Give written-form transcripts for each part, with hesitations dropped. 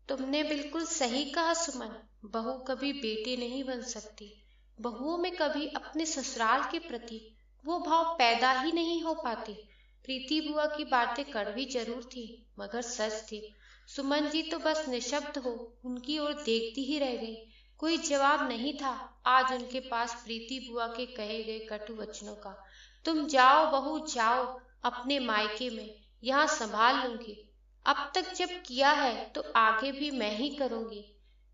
तुमने बिल्कुल सही कहा सुमन। बहू कभी बेटी नहीं बन सकती। बहुओं में कभी अपने ससुराल के प्रति वो भाव पैदा ही नहीं हो पाते। प्रीति बुआ की बातें कड़वी जरूर थी, मगर सच थी। सुमन जी तो बस निशब्द हो उनकी ओर देखती ही रह गई। कोई जवाब नहीं था आज उनके पास प्रीति बुआ के कहे गए कटु वचनों का। तुम जाओ बहू जाओ अपने मायके में, यहाँ संभाल लूंगी। अब तक जब किया है तो आगे भी मैं ही करूंगी,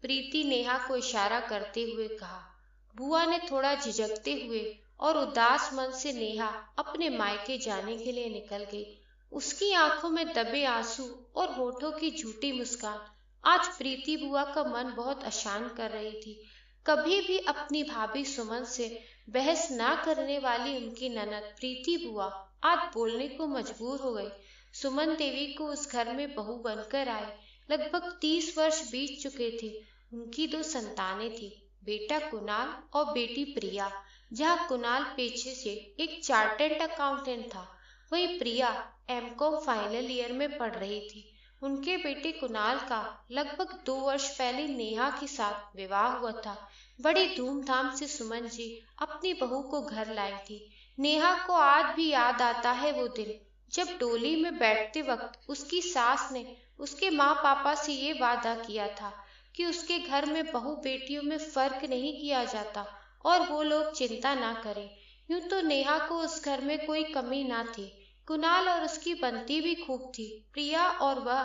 प्रीति नेहा को इशारा करते हुए कहा। बुआ ने थोड़ा झिझकते हुए और उदास मन से नेहा अपने मायके जाने के लिए निकल गई। उसकी आंखों में दबे आंसू और होठों की झूठी मुस्कान आज प्रीति बुआ का मन बहुत अशांत कर रही थी। कभी भी अपनी भाभी सुमन से बहस ना करने वाली उनकी ननद प्रीति बुआ आज बोलने को मजबूर हो गई। सुमन देवी को उस घर में बहू बनकर आए लगभग 30 वर्ष बीत चुके थे। उनकी 2 संतानें थी, बेटा कुणाल और बेटी प्रिया। जहाँ कुणाल पेशे से एक चार्टर्ड अकाउंटेंट था, वहीं प्रिया एमकॉम फाइनल ईयर में पढ़ रही थी। उनके बेटे कुणाल का लगभग 2 वर्ष पहले नेहा के साथ विवाह हुआ था। बड़ी धूमधाम से सुमन जी अपनी बहू को घर लाई थी। नेहा को आज भी याद आता है वो दिन जब डोली में बैठते वक्त उसकी सास ने उसके माँ पापा से ये वादा किया था कि उसके घर में बहू बेटियों में फर्क नहीं किया जाता और वो लोग चिंता ना करें। यूं तो नेहा को उस घर में कोई कमी ना थी। कुणाल और उसकी बनती भी खूब थी। प्रिया और वह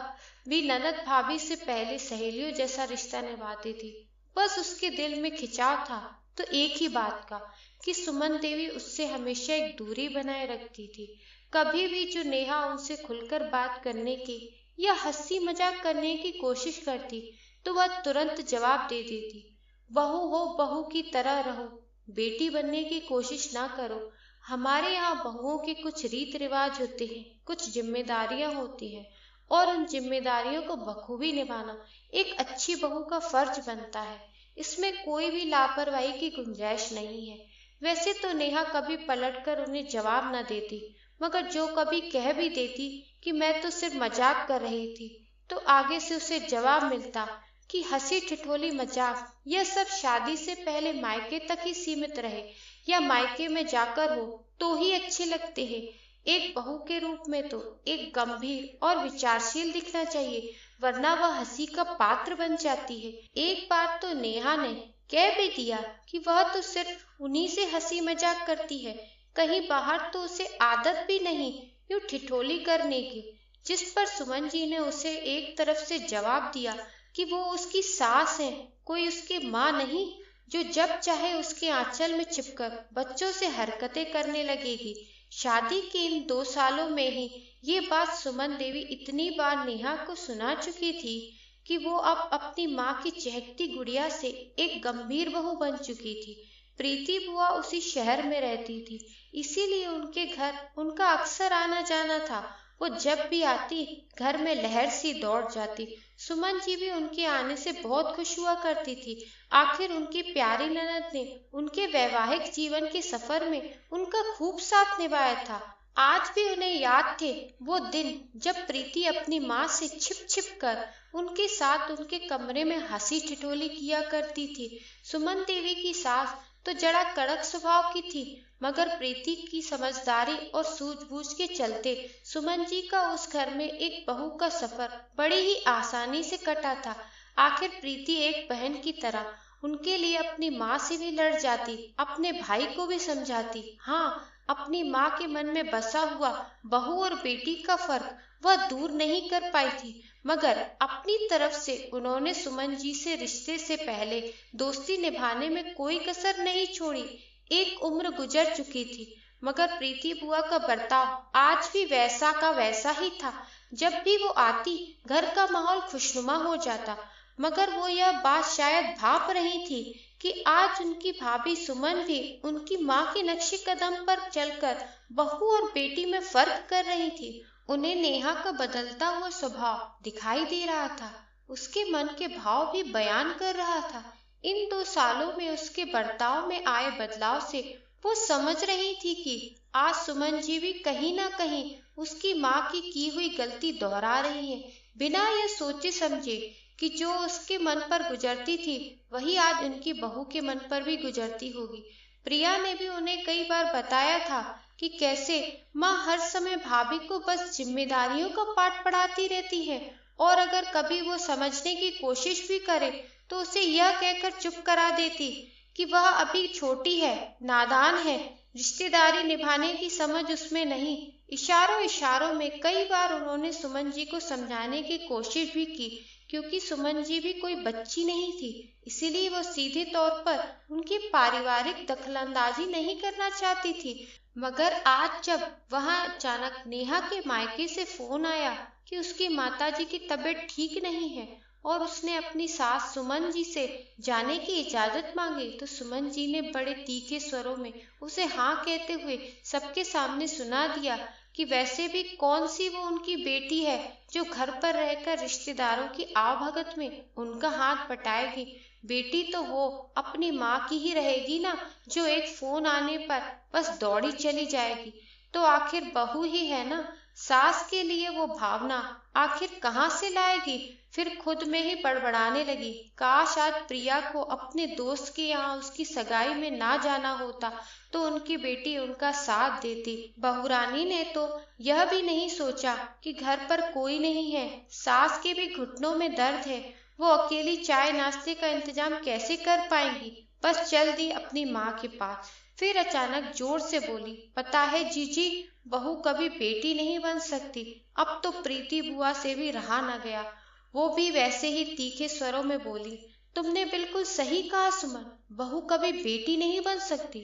भी ननद भाभी से पहले सहेलियों जैसा रिश्ता निभाती थी। बस उसके दिल में खिंचाव था तो एक ही बात का कि सुमन देवी उससे हमेशा एक दूरी बनाए रखती थी। कभी भी जो नेहा उनसे खुलकर बात करने की या हंसी मजाक करने की कोशिश करती तो वह तुरंत जवाब दे देती, बहू हो बहू की तरह रहो, बेटी बनने की कोशिश ना करो। हमारे यहाँ बहुओं के कुछ रीत रिवाज होते हैं, कुछ जिम्मेदारियां होती हैं और उन जिम्मेदारियों को बखूबी निभाना एक अच्छी बहू का फर्ज बनता है। इसमें कोई भी लापरवाही की गुंजाइश नहीं है। वैसे तो नेहा कभी पलटकर उन्हें जवाब न देती, मगर जो कभी कह भी देती कि मैं तो सिर्फ मजाक कर रही थी, तो आगे से उसे जवाब मिलता कि हंसी ठिठोली मजाक यह सब शादी से पहले मायके तक ही सीमित रहे या मायके में जाकर हो तो ही अच्छे लगते हैं। एक बहू के रूप में तो एक गंभीर और विचारशील दिखना चाहिए, वरना वह हंसी का पात्र बन जाती है। एक बार तो नेहा ने कह भी दिया कि वह तो सिर्फ उन्हीं से हंसी मजाक करती है, कहीं बाहर तो उसे आदत भी नहीं यूं ठिठोली करने की। जिस पर सुमन जी ने उसे एक तरफ से जवाब दिया कि वो उसकी सास है, कोई उसकी माँ नहीं जो जब चाहे उसके आंचल में छिपकर बच्चों से हरकतें करने लगेगी। शादी के इन 2 सालों में ही ये बात सुमन देवी इतनी बार नेहा को सुना चुकी थी कि वो अब अपनी माँ की चहकती गुड़िया से एक गंभीर बहू बन चुकी थी। प्रीति बुआ उसी शहर में रहती थी, इसीलिए उनके घर उनका अक्सर आना जाना था। वो जब भी आती घर में लहर सी दौड़ जाती। सुमन जी भी उनके आने से बहुत खुश हुआ करती थी। आखिर उनकी प्यारी ननद ने उनके वैवाहिक जीवन के सफर में उनका खूब साथ निभाया था। आज भी उन्हें याद थे वो दिन जब प्रीति अपनी माँ से छिप छिप कर उनके साथ उनके कमरे में हंसी ठिठोली किया करती थी। सुमन देवी की सास तो जरा कड़क स्वभाव की थी, मगर प्रीति की समझदारी और सूझबूझ के चलते सुमन जी का उस घर में एक बहू का सफर बड़ी ही आसानी से कटा था। आखिर प्रीति एक बहन की तरह उनके लिए अपनी माँ से भी लड़ जाती, अपने भाई को भी समझाती। हाँ, अपनी माँ के मन में बसा हुआ बहू और बेटी का फर्क वह दूर नहीं कर पाई थी, मगर अपनी तरफ से उन्होंने सुमन जी से रिश्ते से पहले दोस्ती निभाने में कोई कसर नहीं छोड़ी। एक उम्र गुजर चुकी थी, मगर प्रीति बुआ का बर्ताव आज भी वैसा का वैसा ही था। जब भी वो आती घर का माहौल खुशनुमा हो जाता, मगर वो यह बात शायद भाप रही थी कि आज उनकी भाभी सुमन भी उनकी माँ के नक्शे कदम पर चलकर बहू और बेटी में फर्क कर रही थी। उन्हें नेहा का बदलता हुआ स्वभाव दिखाई दे रहा था, उसके मन के भाव भी बयान कर रहा था। इन 2 सालों में उसके बर्ताव में आए बदलाव से वो समझ रही थी कि आज सुमन जी भी कहीं ना कहीं उसकी माँ की हुई गलती दोहरा रही है, बिना यह सोचे समझे कि जो उसके मन पर गुजरती थी वही आज उनकी बहू के मन पर भी गुजरती होगी। प्रिया ने भी उन्हें कई बार बताया था कि कैसे माँ हर समय भाभी को बस जिम्मेदारियों का पाठ पढ़ाती रहती है, और अगर कभी वो समझने की कोशिश भी करे तो उसे यह कहकर चुप करा देती कि वह अभी छोटी है, नादान है, रिश्तेदारी निभाने की समझ उसमें नहीं। इशारों इशारों में कई बार उन्होंने सुमन जी को समझाने की कोशिश भी की, क्योंकि सुमन जी भी कोई बच्ची नहीं थी, इसीलिए वो सीधे तौर पर उनकी पारिवारिक दखलंदाजी नहीं करना चाहती थी। मगर आज जब वहां अचानक नेहा के मायके से फोन आया कि उसकी माताजी की तबीयत ठीक नहीं है और उसने अपनी सास सुमन जी से जाने की इजाजत मांगी, तो सुमन जी ने बड़े तीखे स्वरों में उसे हाँ कहते हुए सबके सामने सुना दिया कि वैसे भी कौन सी वो उनकी बेटी है जो घर पर रहकर रिश्तेदारों की आवभगत में उनका हाथ बटाएगी। बेटी तो वो अपनी माँ की ही रहेगी ना, जो एक फोन आने पर बस दौड़ी चली जाएगी। तो आखिर बहू ही है ना, सास के लिए वो भावना आखिर कहाँ से लाएगी। फिर खुद में ही बड़बड़ाने लगी, काश आज प्रिया को अपने दोस्त के यहाँ उसकी सगाई में ना जाना होता तो उनकी बेटी उनका साथ देती। बहुरानी ने तो यह भी नहीं सोचा कि घर पर कोई नहीं है, सास के भी घुटनों में दर्द है, वो अकेली चाय नाश्ते का इंतजाम कैसे कर पाएंगी। बस चल दी अपनी माँ के पास। फिर अचानक जोर से बोली, पता है जीजी, बहू कभी बेटी नहीं बन सकती। अब तो प्रीति बुआ से भी रहा न गया। वो भी वैसे ही तीखे स्वरों में बोली, तुमने बिल्कुल सही कहा सुमन, बहू कभी बेटी नहीं बन सकती।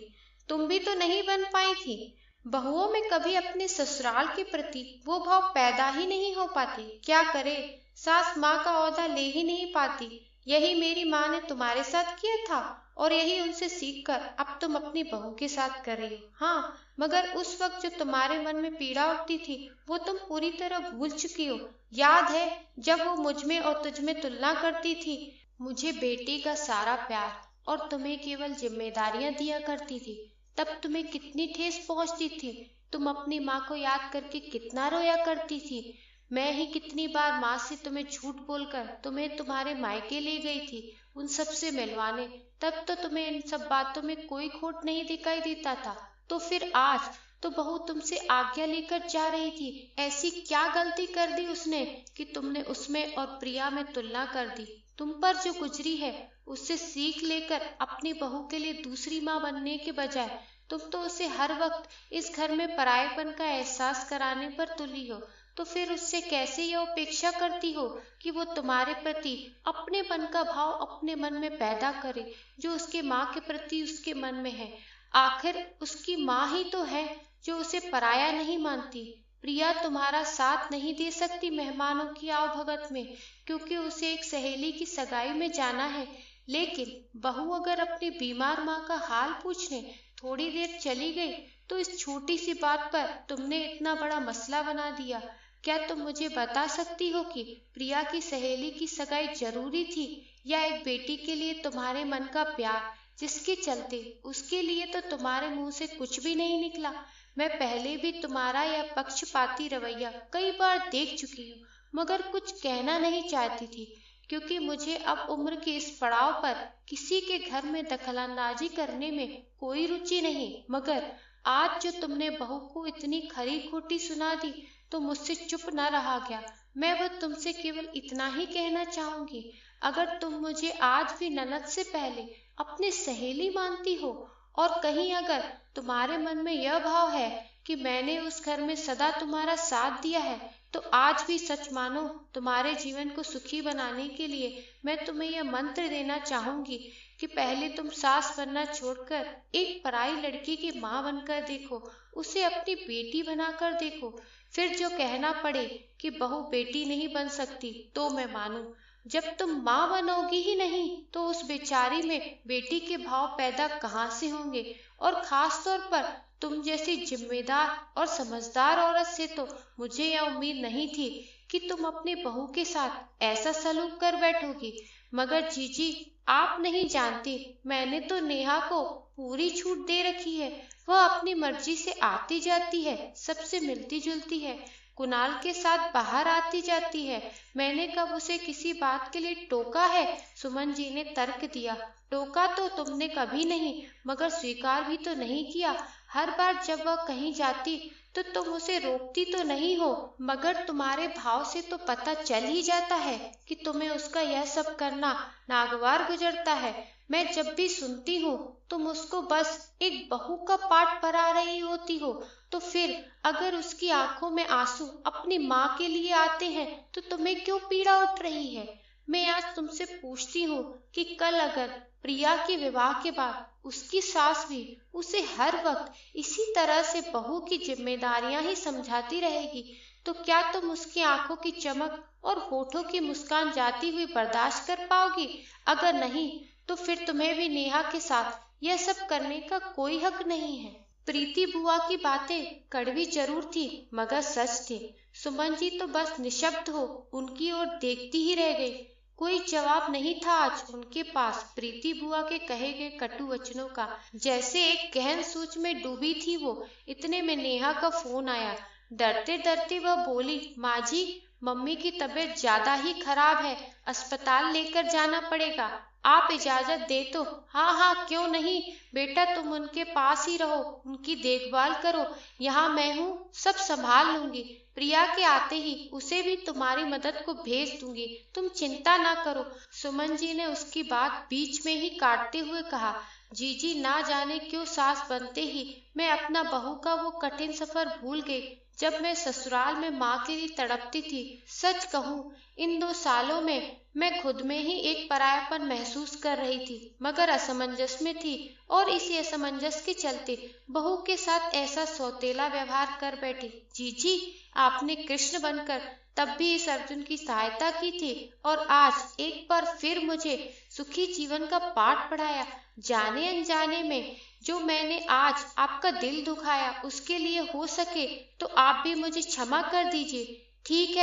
तुम भी तो नहीं बन पाई थी। बहुओं में कभी अपने ससुराल के प्रति वो भाव पैदा ही नहीं हो पाते। क्या करे, सास माँ का ओहदा ले ही नहीं पाती। यही मेरी माँ ने तुम्हारे साथ किया था और यही उनसे सीखकर अब तुम अपनी बहू के साथ कर रही हो। हाँ, मगर उस वक्त जो तुम्हारे मन में पीड़ा उठती थी वो तुम पूरी तरह भूल चुकी हो। याद है जब वो मुझ में और तुझ में तुलना करती थी, मुझे बेटी का सारा प्यार और तुम्हें केवल जिम्मेदारियां दिया करती थी, तब तुम्हें कितनी ठेस पहुंचती थी। तुम अपनी माँ को याद करके कितना रोया करती थी। मैं ही कितनी बार माँ से तुम्हें झूठ बोलकर तुम्हें तुम्हारे मायके ले गई थी उन सब से मिलवाने, तब तो तुम्हें इन सब बातों में कोई खोट नहीं दिखाई देता था। तो फिर आज तो बहू तुमसे आज्ञा लेकर जा रही थी, ऐसी क्या गलती कर दी उसने कि तुमने उसमें और प्रिया में तुलना कर दी। तुम पर जो गुजरी है उससे सीख लेकर अपनी बहू के लिए दूसरी माँ बनने के बजाय तुम तो उसे हर वक्त इस घर में परायेपन का एहसास कराने पर तुली हो। तो फिर उससे कैसे यह अपेक्षा करती हो कि वो तुम्हारे प्रति अपनेपन का भाव अपने मन में पैदा करे जो उसके माँ के प्रति उसके मन में है। आखिर उसकी माँ ही तो है जो उसे पराया नहीं मानती। प्रिया तुम्हारा साथ नहीं दे सकती मेहमानों की आवभगत में, क्योंकि उसे एक सहेली की सगाई में जाना है, लेकिन बहू अगर अपनी बीमार माँ का हाल पूछने थोड़ी देर चली गई तो इस छोटी सी बात पर तुमने इतना बड़ा मसला बना दिया। क्या तुम मुझे बता सकती हो कि प्रिया की सहेली की सगाई जरूरी थी या एक बेटी के लिए तुम्हारे मन का प्यार, जिसके चलते उसके लिए तो तुम्हारे मुंह से कुछ भी नहीं निकला। मैं पहले भी तुम्हारा यह पक्षपाती रवैया कई बार देख चुकी हूँ, मगर कुछ कहना नहीं चाहती थी, क्योंकि मुझे अब उम्र के इस पड़ाव पर किसी के घर में दखलंदाजी करने में कोई रुचि नहीं। मगर आज जो तुमने बहू को इतनी खरी खोटी सुना दी तो मुझसे चुप न रहा गया। मैं बस तुमसे केवल इतना ही कहना चाहूंगी, अगर तुम मुझे आज भी ननद से पहले अपनी सहेली मानती हो और कहीं अगर तुम्हारे मन में यह भाव है कि मैंने उस घर में सदा तुम्हारा साथ दिया है, तो आज भी सच मानो तुम्हारे जीवन को सुखी बनाने के लिए मैं तुम्हें यह मंत्र देना चाहूंगी कि पहले तुम सास बनना छोड़कर एक पराई लड़की की माँ बनकर देखो, उसे अपनी बेटी बनाकर देखो। फिर जो कहना पड़े कि बहू बेटी नहीं बन सकती तो मैं मानूं। जब तुम माँ बनोगी ही नहीं तो उस बेचारी में बेटी के भाव पैदा कहाँ से होंगे। और खास तौर पर तुम जैसी जिम्मेदार और समझदार औरत से तो मुझे यह उम्मीद नहीं थी कि तुम अपनी बहू के साथ ऐसा सलूक कर बैठोगी। मगर जीजी, आप नहीं जानती, मैंने तो नेहा को पूरी छूट दे रखी है। वह अपनी मर्जी से आती जाती है, सबसे मिलती जुलती है। कुणाल के साथ बाहर आती जाती है। मैंने कब उसे किसी बात के लिए टोका है? सुमन जी ने तर्क दिया। टोका तो तुमने कभी नहीं, मगर स्वीकार भी तो नहीं किया। हर बार जब वह कहीं जाती तो तुम उसे रोकती तो नहीं हो, मगर तुम्हारे भाव से तो पता चल ही जाता है कि तुम्हें उसका यह सब करना नागवार गुजरता है। मैं जब भी सुनती हूँ तुम उसको बस एक बहू का पाठ पढ़ा रही होती हो, तो फिर अगर उसकी आंखों में आंसू अपनी माँ के लिए आते हैं तो तुम्हें क्यों पीड़ा उठ रही है? मैं आज तुमसे पूछती हूँ कि कल अगर प्रिया के विवाह के बाद उसकी सास भी उसे हर वक्त इसी तरह से बहू की जिम्मेदारियां ही समझाती रहेगी, तो क्या तुम उसकी आंखों की चमक और होठों की मुस्कान जाती हुई बर्दाश्त कर पाओगी? अगर नहीं तो फिर तुम्हें भी नेहा के साथ यह सब करने का कोई हक नहीं है। प्रीति बुआ की बातें कड़वी जरूर थी, मगर सच थी। सुमन जी तो बस निशब्द हो उनकी ओर देखती ही रह गई। कोई जवाब नहीं था आज उनके पास प्रीति बुआ के कहे गए कटु वचनों का। जैसे एक गहन सोच में डूबी थी वो। इतने में नेहा का फोन आया। डरते डरते वह बोली, माँ जी, मम्मी की तबीयत ज्यादा ही खराब है, अस्पताल लेकर जाना पड़ेगा। आप इजाजत दे तो? हाँ हाँ, क्यों नहीं बेटा, तुम उनके पास ही रहो, उनकी देखभाल करो। यहाँ मैं हूँ, सब संभाल लूंगी। प्रिया के आते ही उसे भी तुम्हारी मदद को भेज दूंगी, तुम चिंता ना करो। सुमन जी ने उसकी बात बीच में ही काटते हुए कहा। जीजी ना जाने क्यों सास बनते ही मैं अपना बहू का वो कठिन सफर भूल गई जब मैं ससुराल में माँ के लिए तड़पती थी। सच कहूँ, इन 2 सालों में मैं खुद में ही एक परायापन महसूस कर रही थी, मगर असमंजस में थी, और इसी असमंजस के चलते बहू के साथ ऐसा सौतेला व्यवहार कर बैठी। जीजी, आपने कृष्ण बनकर तब भी इस अर्जुन की सहायता की थी, और आज एक बार फिर मुझे सुखी जीवन का पाठ पढ़ाया। जाने अनजाने में जो मैंने आज आपका दिल दुखाया, उसके लिए हो सके तो आप भी मुझे क्षमा कर दीजिए। ठीक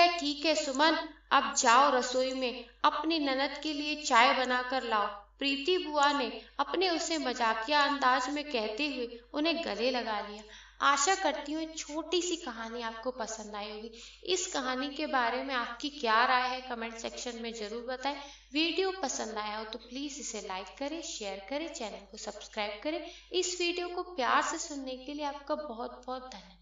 है सुमन, अब जाओ रसोई में अपनी ननद के लिए चाय बनाकर लाओ। प्रीति बुआ ने अपने उसे मजाकिया अंदाज में कहते हुए उन्हें गले लगा लिया। आशा करती हूँ छोटी सी कहानी आपको पसंद आई होगी। इस कहानी के बारे में आपकी क्या राय है कमेंट सेक्शन में जरूर बताएं। वीडियो पसंद आया हो तो प्लीज इसे लाइक करें, शेयर करें, चैनल को सब्सक्राइब करें। इस वीडियो को प्यार से सुनने के लिए आपका बहुत बहुत धन्यवाद।